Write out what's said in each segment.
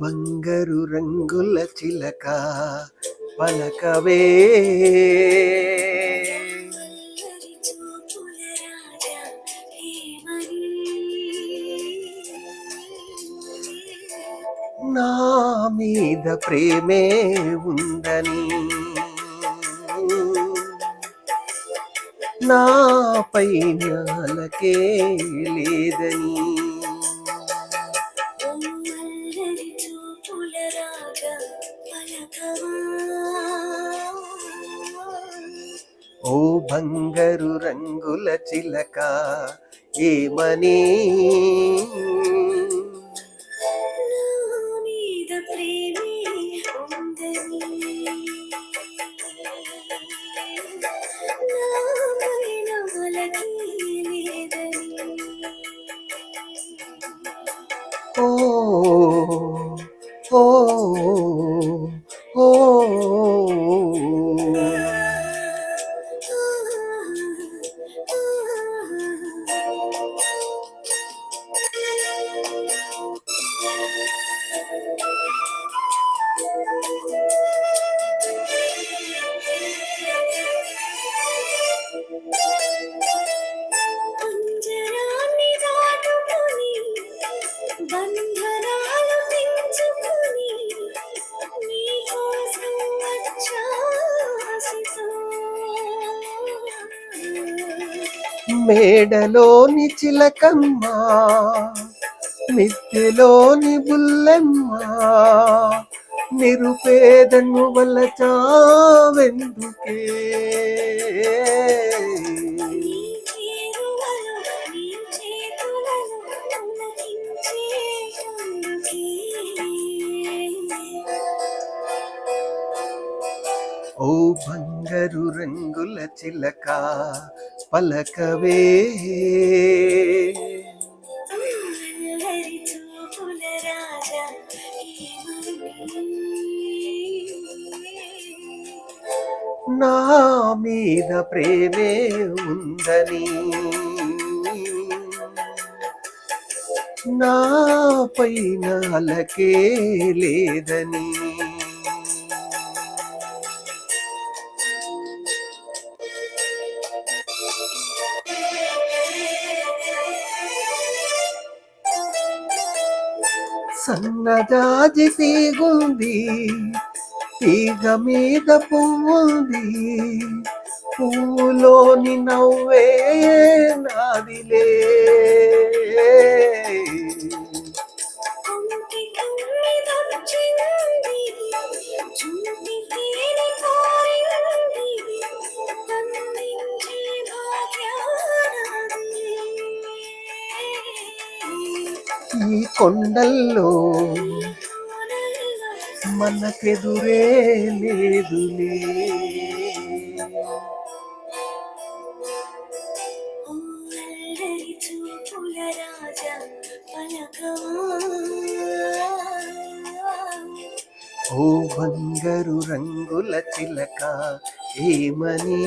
బంగారు రంగుల చిలక పలకవే, నా మీద ప్రేమే ఉందని, నా పైన అలకే లేదని, ఓ బంగారు రంగుల చిలక ఏమని, ఓ ఓ ఓ మేడలోని చిలకమ్మ, మిద్దెలోని బుల్లెమ్మ, నిరుపేదను వలచావెందుకే, ఓ బంగారు రంగుల చిలక పలకవే, నా మీద ప్రేమే ఉందని, నా పైన అలకే లేదని, సన్నజాజి తీగుంది, తీగ మీద పువ్వుంది, పువ్వులోని నవ్వే నాదిలే, ఈ కొండల్లో మనకెదురే లేదులే, ఓ బంగారు రంగుల చిలక ఏమని,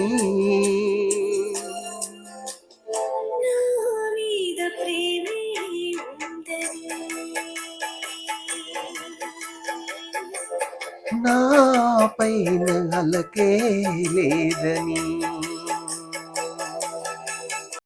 నా పైన అలకే లేదని.